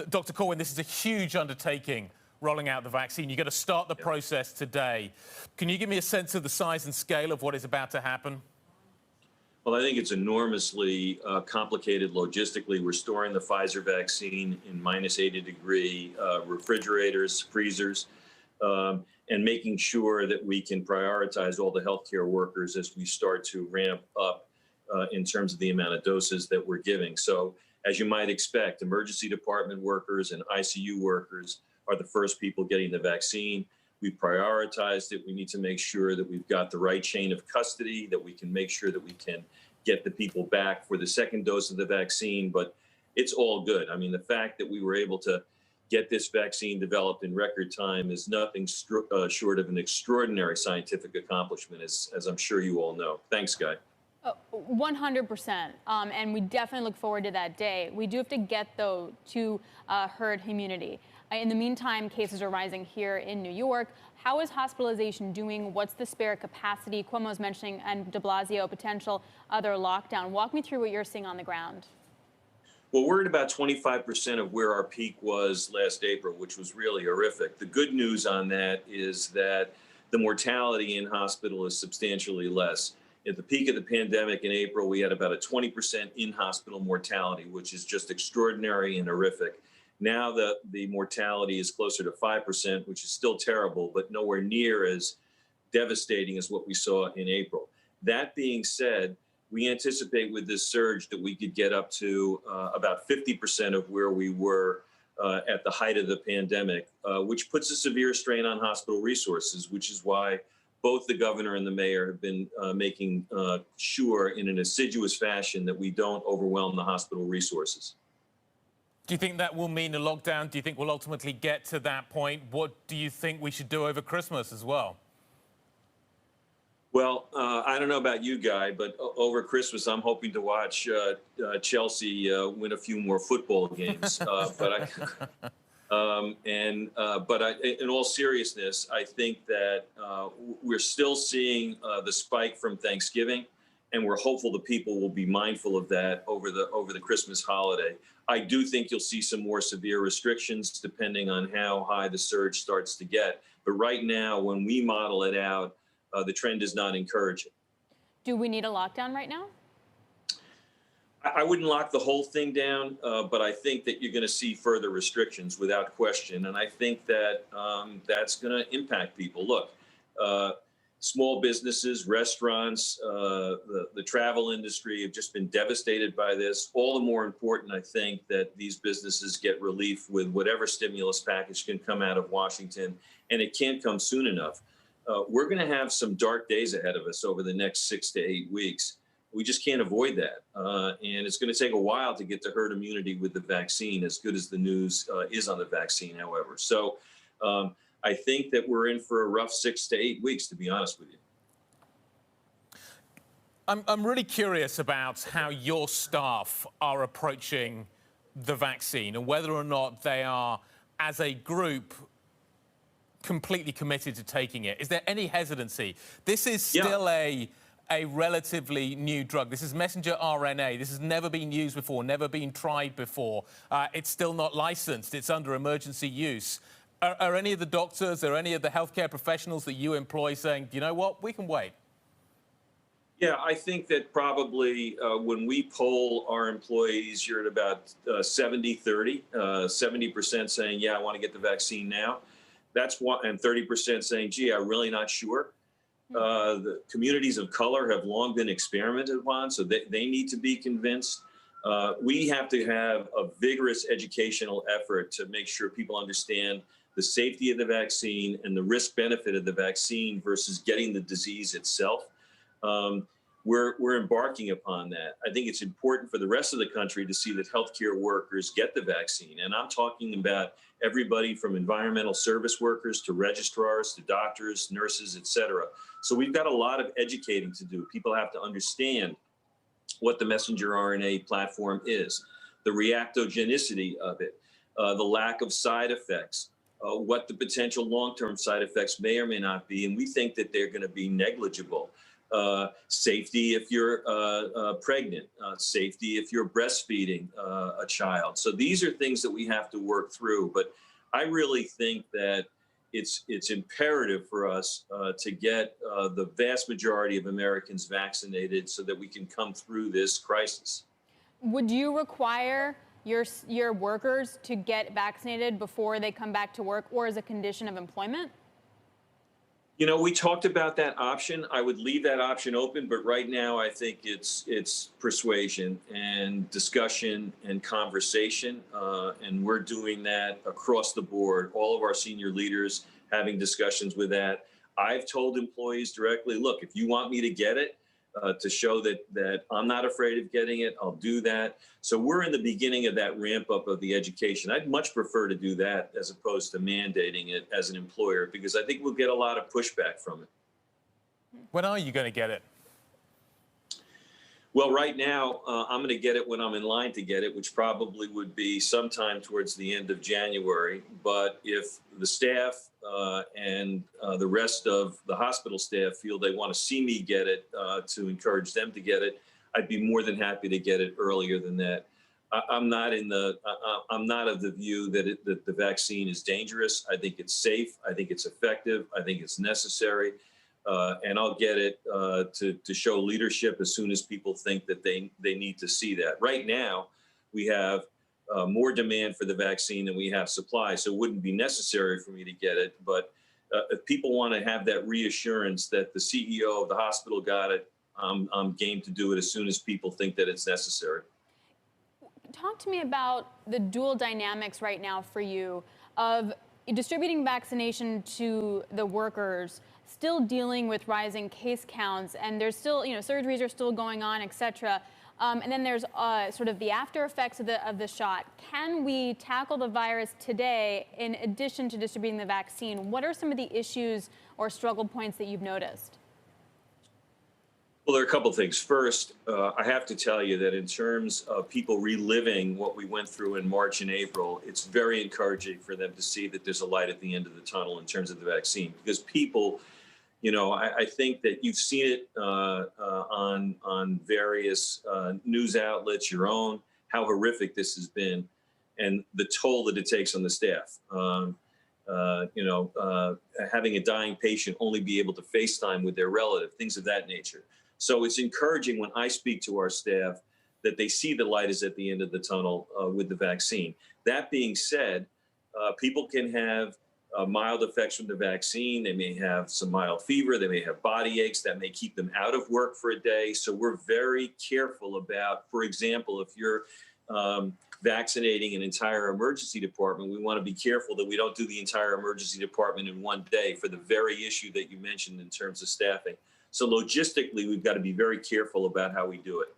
Dr. Corwin, this is a huge undertaking, rolling out the vaccine. You've got to start the process today. Can you give me a sense of the size and scale of what is about to happen? Well, I think it's enormously complicated logistically. We're storing the Pfizer vaccine in minus 80-degree refrigerators, freezers, and making sure that we can prioritize all the healthcare workers as we start to ramp up in terms of the amount of doses that we're giving. So, as you might expect, emergency department workers and ICU workers are the first people getting the vaccine. We prioritized it. We need to make sure that we've got the right chain of custody, that we can make sure that we can get the people back for the second dose of the vaccine. But it's all good. I mean, the fact that we were able to get this vaccine developed in record time is nothing short of an extraordinary scientific accomplishment, as I'm sure you all know. Thanks, Guy. 100%. And we definitely look forward to that day. We do have to get, though, to herd immunity. In the meantime, cases are rising here in New York. How is hospitalization doing? What's the spare capacity? Cuomo's mentioning, and de Blasio, potential other lockdown. Walk me through what you're seeing on the ground. Well, we're at about 25% of where our peak was last April, which was really horrific. The good news on that is that the mortality in hospital is substantially less. At the peak of the pandemic in April, we had about a 20% in-hospital mortality, which is just extraordinary and horrific. Now the mortality is closer to 5%, which is still terrible, but nowhere near as devastating as what we saw in April. That being said, we anticipate with this surge that we could get up to about 50% of where we were at the height of the pandemic, which puts a severe strain on hospital resources, which is why both the governor and the mayor have been making sure in an assiduous fashion that we don't overwhelm the hospital resources. Do you think that will mean a lockdown? Do you think we'll ultimately get to that point? What do you think we should do over Christmas as well? Well, I don't know about you, Guy, but over Christmas, I'm hoping to watch Chelsea win a few more football games. But in all seriousness, I think that we're still seeing the spike from Thanksgiving, and we're hopeful the people will be mindful of that over the Christmas holiday. I do think you'll see some more severe restrictions depending on how high the surge starts to get. But right now, when we model it out, the trend is not encouraging. Do we need a lockdown right now? I wouldn't lock the whole thing down, but I think that you're going to see further restrictions without question. And I think that that's going to impact people. Look, small businesses, restaurants, the travel industry have just been devastated by this. All the more important, I think, that these businesses get relief with whatever stimulus package can come out of Washington, and it can't come soon enough. We're going to have some dark days ahead of us over the next 6 to 8 weeks. We just can't avoid that. And it's going to take a while to get to herd immunity with the vaccine, as good as the news is on the vaccine, however. So I think that we're in for a rough 6 to 8 weeks, to be honest with you. I'm really curious about how your staff are approaching the vaccine and whether or not they are, as a group, completely committed to taking it. Is there any hesitancy? This is still a relatively new drug. This is messenger RNA. This has never been used before, never been tried before. It's still not licensed. It's under emergency use. Are any of the doctors or any of the healthcare professionals that you employ saying, you know what, we can wait? Yeah, I think that probably when we poll our employees, you're at about 70-30, 70% saying, yeah, I want to get the vaccine now. That's one, and 30% saying, gee, I'm really not sure. The communities of color have long been experimented upon, so they need to be convinced. We have to have a vigorous educational effort to make sure people understand the safety of the vaccine and the risk-benefit of the vaccine versus getting the disease itself. We're embarking upon that. I think it's important for the rest of the country to see that healthcare workers get the vaccine. And I'm talking about everybody from environmental service workers to registrars to doctors, nurses, et cetera. So we've got a lot of educating to do. People have to understand what the messenger RNA platform is, the reactogenicity of it, the lack of side effects, what the potential long-term side effects may or may not be. And we think that they're going to be negligible. safety if you're pregnant, safety if you're breastfeeding a child. So these are things that we have to work through. But I really think that it's imperative for us to get the vast majority of Americans vaccinated so that we can come through this crisis. Would you require your workers to get vaccinated before they come back to work, or as a condition of employment? You know, we talked about that option. I would leave that option open, but right now I think it's persuasion and discussion and conversation, and we're doing that across the board. All of our senior leaders having discussions with that. I've told employees directly, look, if you want me to get it, to show that I'm not afraid of getting it, I'll do that. So we're in the beginning of that ramp up of the education. I'd much prefer to do that as opposed to mandating it as an employer, because I think we'll get a lot of pushback from it. When are you going to get it? Well, right now, I'm going to get it when I'm in line to get it, which probably would be sometime towards the end of January. But if the staff and the rest of the hospital staff feel they want to see me get it to encourage them to get it, I'd be more than happy to get it earlier than that. I'm not of the view that the vaccine is dangerous. I think it's safe. I think it's effective. I think it's necessary. And I'll get it to show leadership as soon as people think that they need to see that. Right now, we have more demand for the vaccine than we have supply, so it wouldn't be necessary for me to get it. But if people want to have that reassurance that the CEO of the hospital got it, I'm game to do it as soon as people think that it's necessary. Talk to me about the dual dynamics right now for you of distributing vaccination to the workers, still dealing with rising case counts, and there's still, surgeries are still going on, et cetera. And then there's sort of the after effects of the shot. Can we tackle the virus today in addition to distributing the vaccine? What are some of the issues or struggle points that you've noticed? Well, there are a couple of things. First, I have to tell you that in terms of people reliving what we went through in March and April, it's very encouraging for them to see that there's a light at the end of the tunnel in terms of the vaccine. Because people, I think that you've seen it on various news outlets, your own, how horrific this has been, and the toll that it takes on the staff. Having a dying patient only be able to FaceTime with their relative, things of that nature. So it's encouraging when I speak to our staff that they see the light is at the end of the tunnel with the vaccine. That being said, people can have mild effects from the vaccine. They may have some mild fever. They may have body aches that may keep them out of work for a day. So we're very careful about, for example, if you're vaccinating an entire emergency department, we want to be careful that we don't do the entire emergency department in one day for the very issue that you mentioned in terms of staffing. So logistically, we've got to be very careful about how we do it.